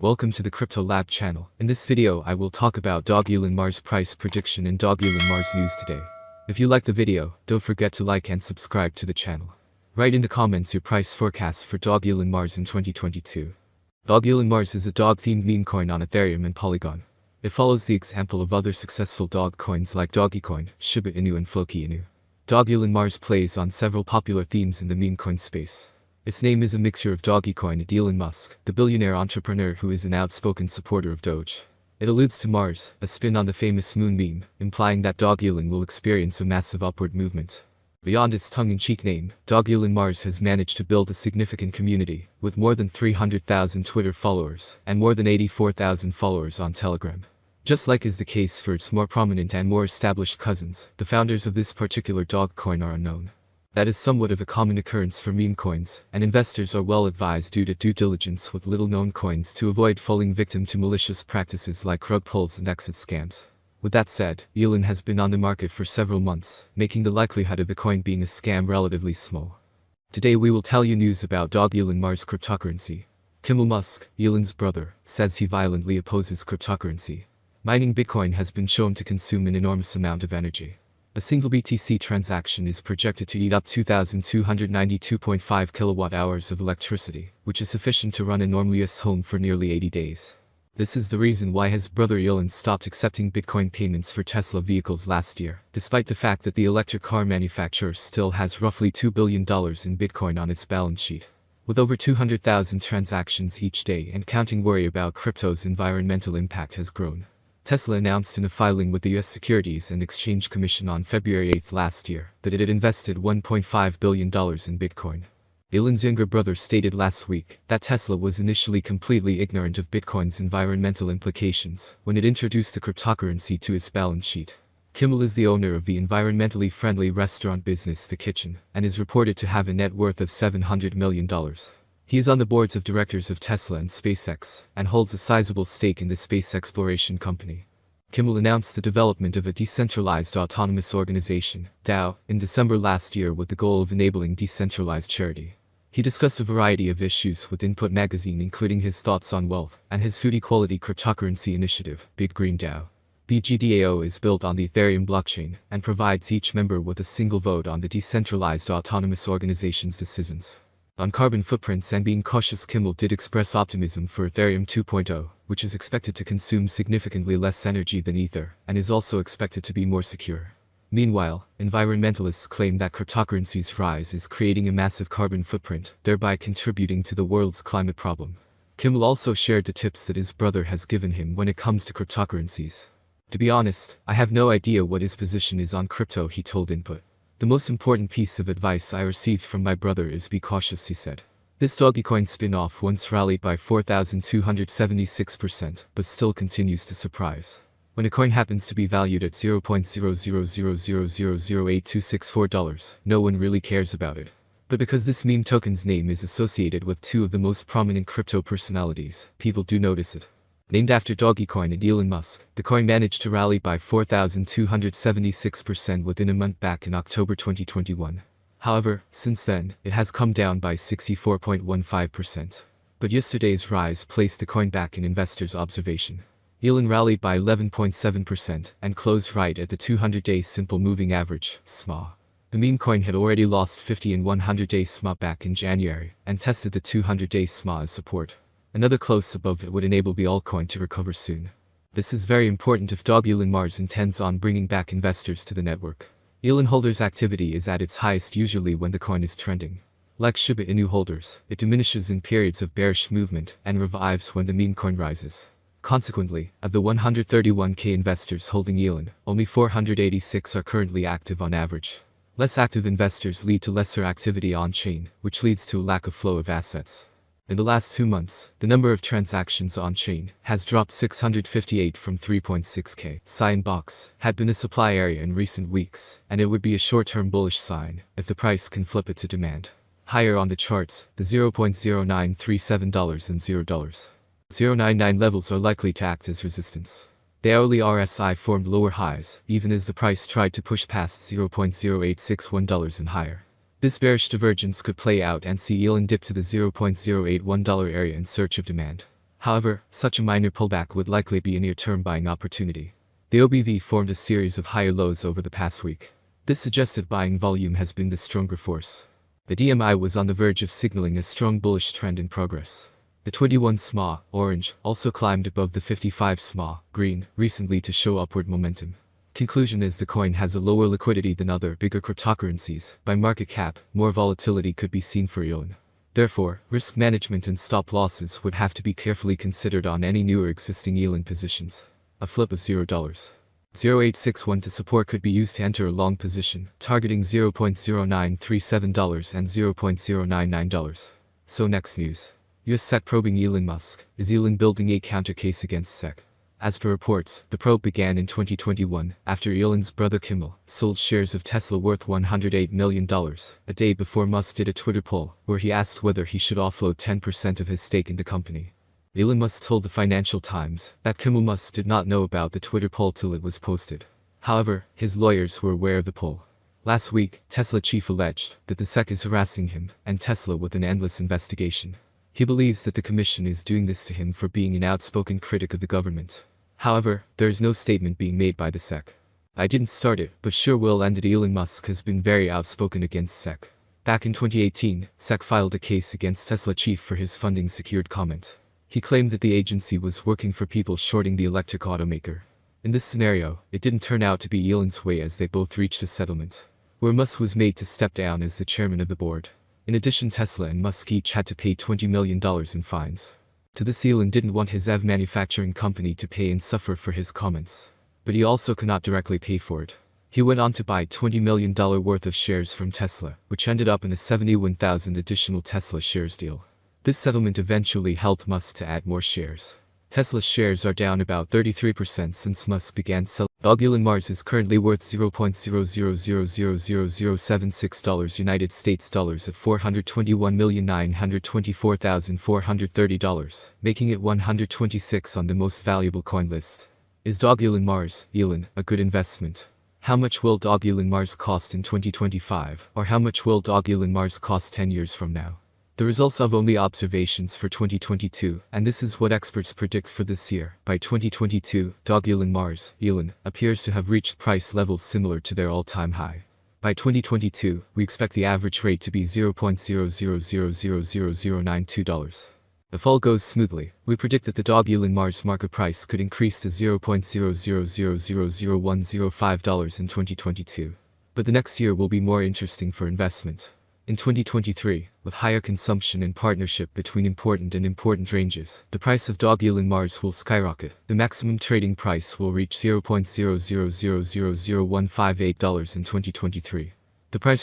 Welcome to the Crypto Lab channel. In this video I will talk about Dogelon Mars price prediction and Dogelon Mars news today. If you like the video, don't forget to like and subscribe to the channel. Write in the comments your price forecast for Dogelon Mars in 2022. Dogelon Mars is a dog-themed meme coin on Ethereum and Polygon. It follows the example of other successful dog coins like Dogecoin, Shiba Inu and Floki Inu. Dogelon Mars plays on several popular themes in the meme coin space. Its name is a mixture of Dogecoin and Elon Musk, the billionaire entrepreneur who is an outspoken supporter of Doge. It alludes to Mars, a spin on the famous moon meme, implying that Dogelon will experience a massive upward movement. Beyond its tongue-in-cheek name, Dogelon Mars has managed to build a significant community, with more than 300,000 Twitter followers, and more than 84,000 followers on Telegram. Just like is the case for its more prominent and more established cousins, the founders of this particular dog coin are unknown. That is somewhat of a common occurrence for meme coins, and investors are well advised due to due diligence with little-known coins to avoid falling victim to malicious practices like rug pulls and exit scams. With that said, Elon has been on the market for several months, making the likelihood of the coin being a scam relatively small. Today we will tell you news about Dogelon Mars cryptocurrency. Elon Musk, Elon's brother, says he violently opposes cryptocurrency. Mining Bitcoin has been shown to consume an enormous amount of energy. A single BTC transaction is projected to eat up 2,292.5 kilowatt-hours of electricity, which is sufficient to run a normal US home for nearly 80 days. This is the reason why his brother Elon stopped accepting Bitcoin payments for Tesla vehicles last year, despite the fact that the electric car manufacturer still has roughly $2 billion in Bitcoin on its balance sheet. With over 200,000 transactions each day and counting, worry about crypto's environmental impact has grown. Tesla announced in a filing with the U.S. Securities and Exchange Commission on February 8 last year that it had invested $1.5 billion in Bitcoin. Elon's younger brother stated last week that Tesla was initially completely ignorant of Bitcoin's environmental implications when it introduced the cryptocurrency to its balance sheet. Kimmel is the owner of the environmentally friendly restaurant business The Kitchen, and is reported to have a net worth of $700 million. He is on the boards of directors of Tesla and SpaceX, and holds a sizable stake in the space exploration company. Kimmel announced the development of a decentralized autonomous organization, DAO, in December last year with the goal of enabling decentralized charity. He discussed a variety of issues with Input magazine, including his thoughts on wealth, and his food equality cryptocurrency initiative, Big Green DAO. BGDAO is built on the Ethereum blockchain, and provides each member with a single vote on the decentralized autonomous organization's decisions. On carbon footprints and being cautious, Kimmel did express optimism for Ethereum 2.0, which is expected to consume significantly less energy than Ether, and is also expected to be more secure. Meanwhile, environmentalists claim that cryptocurrency's rise is creating a massive carbon footprint, thereby contributing to the world's climate problem. Kimmel also shared the tips that his brother has given him when it comes to cryptocurrencies. To be honest, I have no idea what his position is on crypto, he told Input. The most important piece of advice I received from my brother is be cautious, he said. This Dogecoin spin-off once rallied by 4,276%, but still continues to surprise. When a coin happens to be valued at $0.0000008264, no one really cares about it. But because this meme token's name is associated with two of the most prominent crypto personalities, people do notice it. Named after Dogecoin and Elon Musk, the coin managed to rally by 4,276% within a month back in October 2021. However, since then, it has come down by 64.15%. But yesterday's rise placed the coin back in investors' observation. Elon rallied by 11.7% and closed right at the 200-day simple moving average, SMA. The meme coin had already lost 50 and 100-day SMA back in January, and tested the 200-day SMA as support. Another close above it would enable the altcoin to recover soon. This is very important if Dogelon Mars intends on bringing back investors to the network. Elon holders' activity is at its highest usually when the coin is trending. Like Shiba Inu holders, it diminishes in periods of bearish movement and revives when the meme coin rises. Consequently, of the 131k investors holding Elon, only 486 are currently active on average. Less active investors lead to lesser activity on-chain, which leads to a lack of flow of assets. In the last 2 months, the number of transactions on-chain has dropped 658 from 3.6k. Box had been a supply area in recent weeks, and it would be a short-term bullish sign if the price can flip it to demand. Higher on the charts, the $0.0937 and $0.099 levels are likely to act as resistance. The hourly RSI formed lower highs, even as the price tried to push past $0.0861 and higher. This bearish divergence could play out and see Elon dip to the $0.081 area in search of demand. However, such a minor pullback would likely be a near-term buying opportunity. The OBV formed a series of higher lows over the past week. This suggested buying volume has been the stronger force. The DMI was on the verge of signaling a strong bullish trend in progress. The 21 SMA, orange, also climbed above the 55 SMA, green, recently to show upward momentum. Conclusion is the coin has a lower liquidity than other bigger cryptocurrencies. By market cap, more volatility could be seen for Elon. Therefore, risk management and stop losses would have to be carefully considered on any new or existing Elon positions. A flip of $0. 0861 to support could be used to enter a long position, targeting $0.0937 and $0.099. So next news. US SEC probing Elon Musk. Is Elon building a counter case against SEC? As per reports, the probe began in 2021, after Elon's brother Kimmel sold shares of Tesla worth $108 million, a day before Musk did a Twitter poll, where he asked whether he should offload 10% of his stake in the company. Elon Musk told the Financial Times that Kimmel Musk did not know about the Twitter poll till it was posted. However, his lawyers were aware of the poll. Last week, Tesla chief alleged that the SEC is harassing him and Tesla with an endless investigation. He believes that the commission is doing this to him for being an outspoken critic of the government. However, there is no statement being made by the SEC. I didn't start it, but sure will end it. Elon Musk has been very outspoken against SEC. Back in 2018, SEC filed a case against Tesla chief for his funding secured comment. He claimed that the agency was working for people shorting the electric automaker. In this scenario, it didn't turn out to be Elon's way as they both reached a settlement, where Musk was made to step down as the chairman of the board. In addition, Tesla and Musk each had to pay $20 million in fines. To this, Elon didn't want his EV manufacturing company to pay and suffer for his comments. But he also could not directly pay for it. He went on to buy $20 million worth of shares from Tesla, which ended up in a 71,000 additional Tesla shares deal. This settlement eventually helped Musk to add more shares. Tesla's shares are down about 33% since Musk began selling. Dogelon is currently worth $0.00000076 United States dollars at $421,924,430, making it 126 on the most valuable coin list. Is Dogelon Elon, a good investment? How much will Dogelon cost in 2025, or how much will Dogelon cost 10 years from now? The results of only observations for 2022, and this is what experts predict for this year. By 2022, Dogelon Elon, appears to have reached price levels similar to their all-time high. By 2022, we expect the average rate to be $0.00000092. If all goes smoothly, we predict that the Dogelon market price could increase to $0.00000105 in 2022. But the next year will be more interesting for investment. In 2023, with higher consumption and partnership between important ranges, the price of Dogelon will skyrocket. The maximum trading price will reach $0.00000158 in 2023. The price